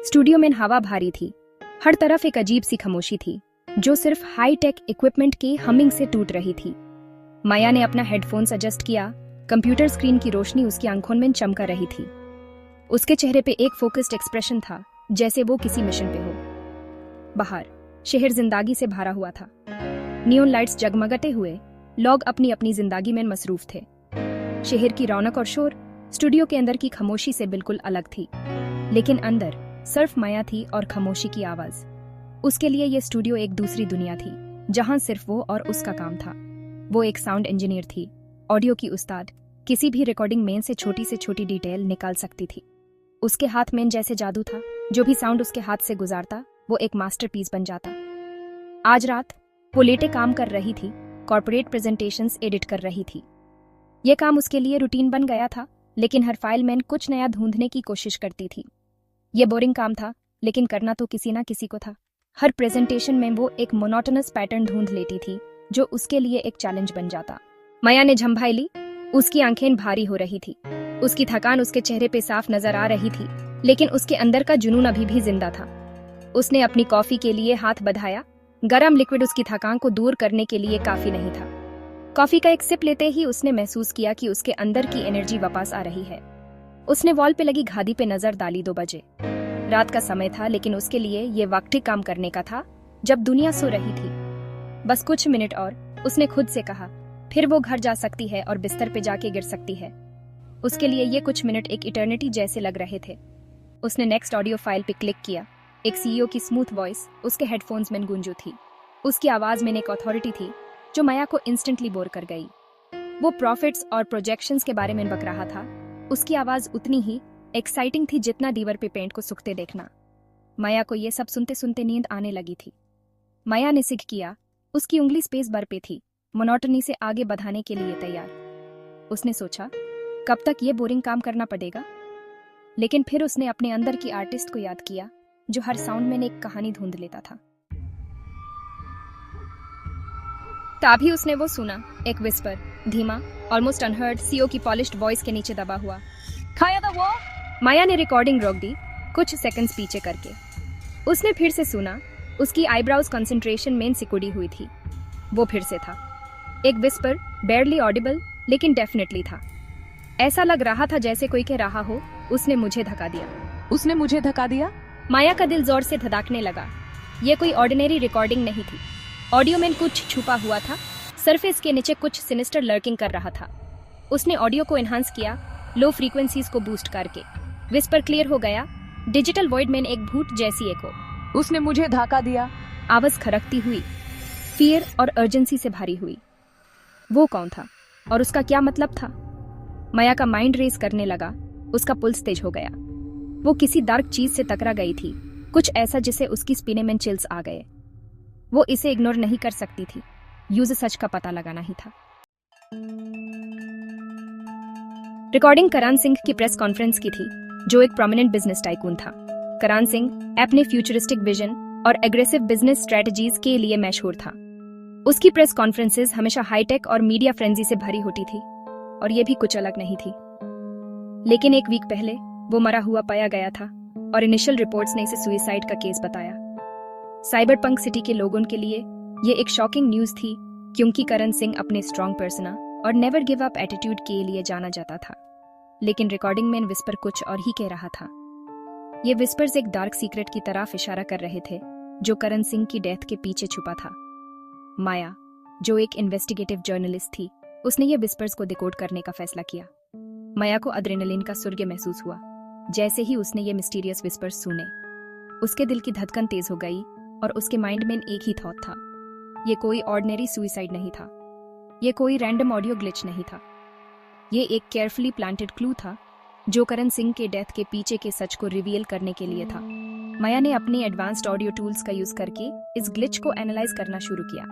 Studio में हवा भारी थी। हर तरफ एक अजीब सी खामोशी थी जो सिर्फ हाई टेक इक्विपमेंट की हमिंग से टूट रही थी। माया ने अपना हेडफोन्स एडजस्ट किया। कंप्यूटर स्क्रीन की रोशनी उसकी आंखों में चमका रही थी। उसके चेहरे पे एक फोकस्ड एक्सप्रेशन था, जैसे वो किसी मिशन पे हो। बाहर शहर जिंदगी से भरा हुआ था। नियॉन लाइट्स जगमगाते हुए लोग अपनी अपनी जिंदगी में मसरूफ थे। शहर की रौनक और शोर स्टूडियो के अंदर की खामोशी से बिल्कुल अलग थी, लेकिन अंदर सिर्फ माया थी और खामोशी की आवाज। उसके लिए ये स्टूडियो एक दूसरी दुनिया थी, जहां सिर्फ वो और उसका काम था। वो एक साउंड इंजीनियर थी, ऑडियो की उस्ताद, किसी भी रिकॉर्डिंग में से छोटी डिटेल निकाल सकती थी। उसके हाथ में जैसे जादू था, जो भी साउंड उसके हाथ से गुजारता वो एक मास्टरपीस बन जाता। आज रात वो लेटे काम कर रही थी, कॉर्पोरेट प्रेजेंटेशंस एडिट कर रही थी। ये काम उसके लिए रूटीन बन गया था, लेकिन हर फाइल में कुछ नया ढूंढने की कोशिश करती थी। ये बोरिंग काम था, लेकिन करना तो किसी ना किसी को था। हर प्रेजेंटेशन में वो एक मोनोटोनस पैटर्न ढूंढ लेती थी, जो उसके लिए एक चैलेंज बन जाता। माया ने झंझाई ली। उसकी आंखें भारी हो रही थी। उसकी थकान उसके चेहरे पे साफ नजर आ रही थी, लेकिन उसके अंदर का जुनून अभी भी जिंदा था। उसने अपनी कॉफी के लिए हाथ बढ़ाया। गरम लिक्विड उसकी थकान को दूर करने के लिए काफी नहीं था। कॉफी का एक सिप लेते ही उसने महसूस किया कि उसके अंदर की एनर्जी वापस आ रही है। उसने वॉल पे लगी घड़ी पे नजर डाली। 2 बजे रात का समय था, लेकिन उसके लिए ये वक्त काम करने का था जब दुनिया सो रही थी। बस कुछ मिनट और, उसने खुद से कहा। फिर वो घर जा सकती है और बिस्तर पे जाके गिर सकती है। उसके लिए ये कुछ मिनट एक इटर्निटी जैसे लग रहे थे। उसने नेक्स्ट ऑडियो फाइल पे क्लिक किया। एक सीईओ की स्मूथ वॉइस उसके हेडफोन्स में गूंजू थी। उसकी आवाज में एक अथॉरिटी थी जो माया को इंस्टेंटली बोर कर गई। वो प्रॉफिट्स और प्रोजेक्शंस के बारे में बक रहा था। उसकी आवाज उतनी ही एक्साइटिंग थी जितना दीवार पे पेंट को सूखते देखना। माया को ये सब सुनते सुनते नींद आने लगी थी। माया ने सिख किया। उसकी उंगली स्पेस बार पे थी, मोनोटनी से आगे बढ़ाने के लिए तैयार। उसने सोचा, कब तक ये बोरिंग काम करना पड़ेगा। लेकिन फिर उसने अपने अंदर की आर्टिस्ट को याद किया, जो हर साउंड में एक कहानी ढूंढ लेता था। तभी उसने वो सुना, एक विस्पर, धीमा, ऑलमोस्ट अनहर्ड, सीईओ की पॉलिश्ड वॉइस के नीचे दबा हुआ। खाया था वो? माया ने रिकॉर्डिंग रोक दी, कुछ सेकंड्स पीछे करके। उसने फिर से सुना। उसकी आईब्राउज कंसंट्रेशन में सिकुड़ी हुई थी। वो फिर से था, एक विस्पर, बेयरली ऑडिबल लेकिन डेफिनेटली था। ऐसा लग रहा था जैसे कोई कह रहा हो, उसने मुझे धक्का दिया। उसने मुझे धक्का दिया? माया का दिल जोर से धड़कने लगा। ये कोई ऑर्डिनरी रिकॉर्डिंग नहीं थी। ऑडियो में कुछ छुपा हुआ था। सरफेस के नीचे कुछ सिनिस्टर लर्किंग कर रहा था। उसने ऑडियो को एनहांस किया, लो फ्रीक्वेंसीज को बूस्ट करके। विस्पर क्लियर हो गया, डिजिटल वॉइड में एक भूत जैसी एको। उसने मुझे धक्का दिया। आवाज खरकती हुई, फियर और अर्जेंसी से भरी हुई। वो कौन था और उसका क्या मतलब था? माया का माइंड रेस करने लगा। उसका पुल्स तेज हो गया। वो किसी डार्क चीज से टकरा गई थी, कुछ ऐसा जिसे उसकी स्पिने में चिल्स आ गए। वो इसे इग्नोर नहीं कर सकती थी। यूज सच का पता लगाना ही था। रिकॉर्डिंग करण सिंह की प्रेस कॉन्फ्रेंस की थी, जो एक प्रोमिनेंट बिजनेस टाइकून था। करण सिंह अपने फ्यूचरिस्टिक विजन और एग्रेसिव बिजनेस स्ट्रेटजीज के लिए मशहूर था। उसकी प्रेस कॉन्फ्रेंसेस हमेशा हाईटेक और मीडिया फ्रेंजी से भरी होती थी, और ये भी कुछ अलग नहीं थी। लेकिन एक वीक पहले वो मरा हुआ पाया गया था, और इनिशियल रिपोर्ट्स ने इसे सुइसाइड का केस बताया। साइबरपंक सिटी के लोगों के लिए ये एक शॉकिंग न्यूज थी, क्योंकि करण सिंह अपने स्ट्रॉन्ग पर्सना और नेवर गिव अप एटीट्यूड के लिए जाना जाता था। लेकिन रिकॉर्डिंग में विस्पर कुछ और ही कह रहा था। ये विस्पर्स एक डार्क सीक्रेट की तरफ इशारा कर रहे थे, जो करण सिंह की डेथ के पीछे छुपा था। माया, जो एक इन्वेस्टिगेटिव जर्नलिस्ट थी, उसने ये विस्पर्स को डिकोड करने का फैसला किया। माया को एड्रेनलिन का सुर्ग महसूस हुआ। जैसे ही उसने ये मिस्टीरियस विस्पर्स सुने, उसके दिल की धड़कन तेज हो गई और उसके माइंड में एक ही थॉट था। ये कोई ऑर्डिनरी सुइसाइड नहीं था। ये कोई रैंडम ऑडियो ग्लिच नहीं था। ये एक केयरफुली प्लांटेड क्लू था, जो करण सिंह के डेथ के पीछे के सच को रिवील करने के लिए था। माया ने अपनी एडवांस्ड ऑडियो टूल्स का यूज करके इस ग्लिच को एनालाइज करना शुरू किया।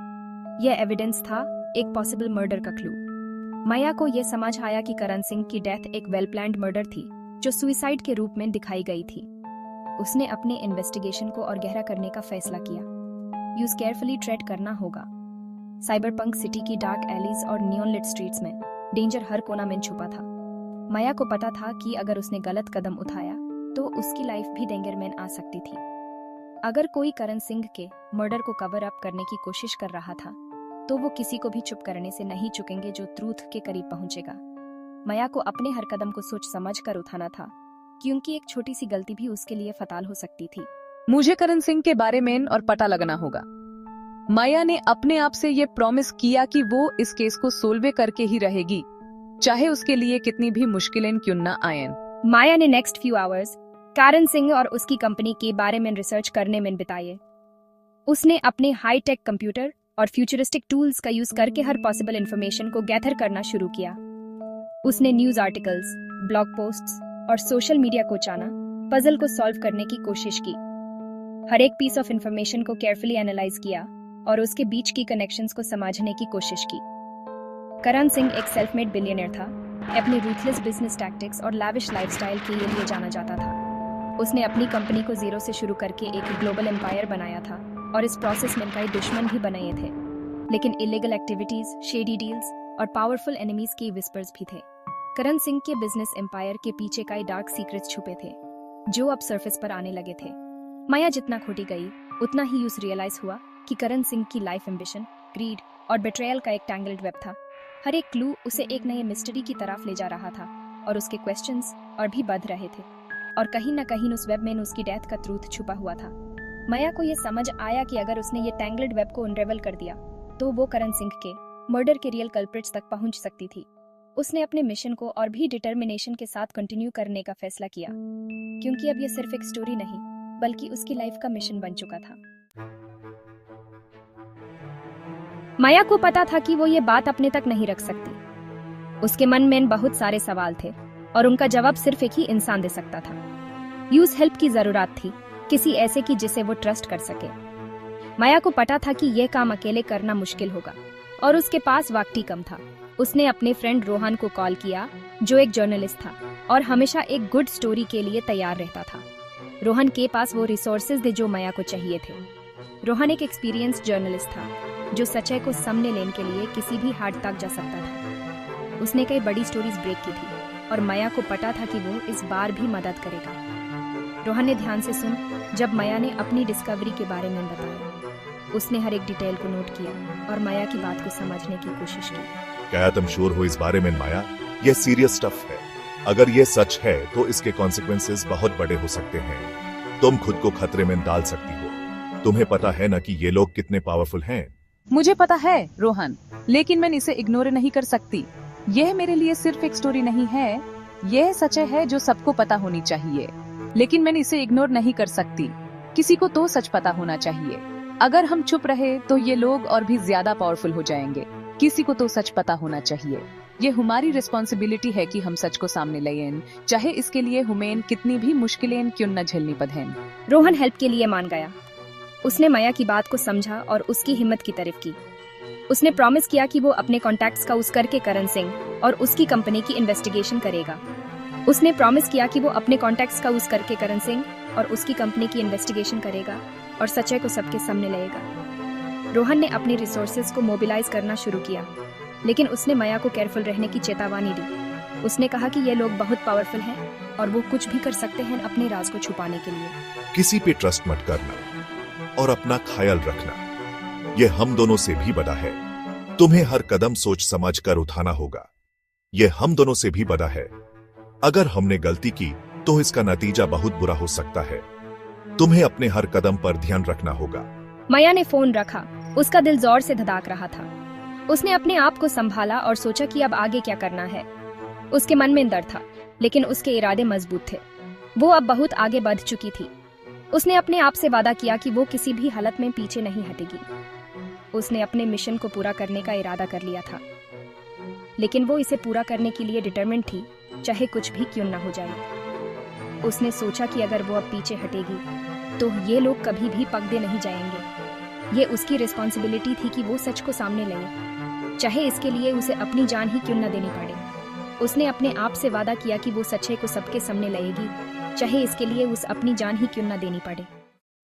यह एविडेंस था, एक पॉसिबल मर्डर का क्लू। माया को यह समझ आया कि करण सिंह की डेथ एक वेल प्लान्ड मर्डर थी, जो सुइसाइड के रूप में दिखाई गई थी। उसने अपने इन्वेस्टिगेशन को और गहरा करने का फैसला किया। यूज केयरफुली ट्रेड करना होगा। साइबरपंक सिटी की डार्क एलीज और नियॉन लिट स्ट्रीट्स में डेंजर हर कोना में छुपा था। माया को पता था कि अगर उसने गलत कदम उठाया तो उसकी लाइफ भी डेंजर में आ सकती थी। अगर कोई करण सिंह के मर्डर को कवर अप करने की कोशिश कर रहा था तो वो किसी को भी चुप करने से नहीं चुकेंगे जो ट्रूथ के करीब पहुंचेगा। माया को अपने हर कदम को सोच समझ कर उठाना था, क्योंकि एक छोटी सी गलती भी उसके लिए फताल हो सकती थी। मुझे करण सिंह के बारे में और पता लगाना होगा। माया ने अपने आप से ये प्रॉमिस किया कि वो इस केस को सोल्व करके ही रहेगी, चाहे उसके लिए कितनी भी मुश्किलें क्यों न आएं। माया ने next few hours Karan Singh और उसकी कंपनी के बारे में रिसर्च करने में बिताए। उसने अपने हाई टेक कंप्यूटर और फ्यूचरिस्टिक टूल्स का यूज करके हर पॉसिबल इंफॉर्मेशन को गैदर करना शुरू किया। उसने न्यूज आर्टिकल्स, ब्लॉग पोस्ट्स और सोशल मीडिया को जाना, पजल को सॉल्व करने की कोशिश की। हर एक पीस ऑफ इंफॉर्मेशन को केयरफुली एनालाइज किया और उसके बीच की कनेक्शंस को समझने की कोशिश की। करण सिंह एक सेल्फ मेड बिलियनियर था। अपने रूथलेस बिजनेस टैक्टिक्स और लैविश लाइफस्टाइल के लिए जाना जाता था। उसने अपनी कंपनी को जीरो से शुरू करके एक ग्लोबल एम्पायर बनाया था और इस प्रोसेस में कई दुश्मन भी बनाए थे, लेकिन इलीगल एक्टिविटीज, शेडी डील्स और पावरफुल एनिमीज के विस्पर्स भी थे। करण सिंह के बिजनेस एम्पायर के पीछे कई डार्क सीक्रेट्स छुपे थे जो अब सरफेस पर आने लगे थे। माया जितना खोटी गई उतना ही यूज रियलाइज हुआ कि करण सिंह की लाइफ एम्बिशन, ग्रीड और बेट्रेयल का एक टैंगल्ड वेब था। हर एक क्लू उसे एक नए मिस्ट्री की तरफ ले जा रहा था और उसके क्वेश्चंस और भी बढ़ रहे थे, और कहीं न कहीं उस वेब में उसकी डेथ का ट्रूथ छुपा हुआ था। माया को यह समझ आया कि अगर उसने ये टैंगल्ड वेब को अनरेवल कर दिया तो वो करण सिंह के मर्डर के रियल कल्प्रिट्स तक पहुंच सकती थी। उसने अपने मिशन को और भी डिटर्मिनेशन के साथ कंटिन्यू करने का फैसला किया, क्योंकि अब यह सिर्फ एक स्टोरी नहीं बल्कि उसकी लाइफ का मिशन बन चुका था। माया को पता था कि वो ये बात अपने तक नहीं रख सकती। उसके मन में बहुत सारे सवाल थे और उनका जवाब सिर्फ एक ही इंसान दे सकता था। यूज हेल्प की जरूरत थी, किसी ऐसे की जिसे वो ट्रस्ट कर सके। माया को पता था कि यह काम अकेले करना मुश्किल होगा और उसके पास वक्त ही कम था। उसने अपने फ्रेंड रोहन को कॉल किया, जो एक जर्नलिस्ट था और हमेशा एक गुड स्टोरी के लिए तैयार रहता था। रोहन के पास वो रिसोर्सेज थे जो माया को चाहिए थे। रोहन एक एक्सपीरियंस जर्नलिस्ट था जो सच्चाई को सामने लेने के लिए किसी भी हद तक जा सकता था। उसने कई बड़ी स्टोरीज ब्रेक की थी और माया को पता था कि वो इस बार भी मदद करेगा। रोहन ने ध्यान से सुन जब माया ने अपनी डिस्कवरी के बारे में बताया। उसने हर एक डिटेल को नोट किया और माया की बात को समझने की कोशिश की। क्या तुम श्योर हो इस बारे में माया? यह सीरियस स्टफ है। अगर यह सच है तो इसके कॉन्सिक्वेंसेस बहुत बड़े हो सकते हैं। तुम खुद को खतरे में डाल सकती हो। तुम्हें पता है ना कि ये लोग कितने पावरफुल हैं? मुझे पता है रोहन, लेकिन मैं इसे इग्नोर नहीं कर सकती। यह मेरे लिए सिर्फ एक स्टोरी नहीं है, यह सच है जो सबको पता होनी चाहिए, लेकिन मैं इसे इग्नोर नहीं कर सकती। किसी को तो सच पता होना चाहिए। अगर हम चुप रहे तो ये लोग और भी ज्यादा पावरफुल हो जाएंगे। किसी को तो सच पता होना चाहिए। ये हमारी रिस्पॉन्सिबिलिटी है कि हम सच को सामने लाएं, चाहे इसके लिए हमें कितनी भी मुश्किलें क्यों न झेलनी पड़ें। रोहन हेल्प के लिए मान गया। उसने माया की बात को समझा और उसकी हिम्मत की तारीफ की। उसने प्रॉमिस किया कि वो अपने कॉन्टैक्ट्स का यूज करके करण सिंह और उसकी कंपनी की इन्वेस्टिगेशन करेगा। उसने प्रॉमिस किया कि वो अपने कॉन्टैक्ट्स का यूज करके करण सिंह और उसकी कंपनी की इन्वेस्टिगेशन करेगा और सच्चाई को सबके सामने लाएगा। रोहन ने अपने रिसोर्सेज को मोबिलाइज करना शुरू किया, लेकिन उसने माया को केयरफुल रहने की चेतावनी दी। उसने कहा कि ये लोग बहुत पावरफुल हैं और वो कुछ भी कर सकते हैं अपने राज को छुपाने के लिए। किसी पे ट्रस्ट मत करना और अपना ख्याल रखना। ये हम दोनों से भी बड़ा है। तुम्हें हर कदम सोच समझ कर उठाना होगा। ये हम दोनों से भी बड़ा है। अगर हमने गलती की तो इसका नतीजा बहुत बुरा हो सकता है। तुम्हें अपने हर कदम पर ध्यान रखना होगा। माया ने फोन रखा। उसका दिल जोर से धड़क रहा था। उसने अपने आप को संभाला और सोचा कि अब आगे क्या करना है। उसके मन में डर था, लेकिन उसके इरादे मजबूत थे। वो अब बहुत आगे बढ़ चुकी थी। उसने अपने आप से वादा किया कि वो किसी भी हालत में पीछे नहीं हटेगी। उसने अपने मिशन को पूरा करने का इरादा कर लिया था, लेकिन वो इसे पूरा करने के लिए डिटरमिन्ड थी, चाहे कुछ भी क्यों न हो जाए। उसने सोचा कि अगर वो अब पीछे हटेगी तो ये लोग कभी भी पकड़े नहीं जाएंगे। ये उसकी रिस्पॉन्सिबिलिटी थी कि वो सच को सामने लाए, चाहे इसके लिए उसे अपनी जान ही क्यों न देनी पड़े। उसने अपने आप से वादा किया कि वो सच्चाई को सबके सामने लाएगी, चाहे इसके लिए उसे अपनी जान ही क्यों न देनी पड़े।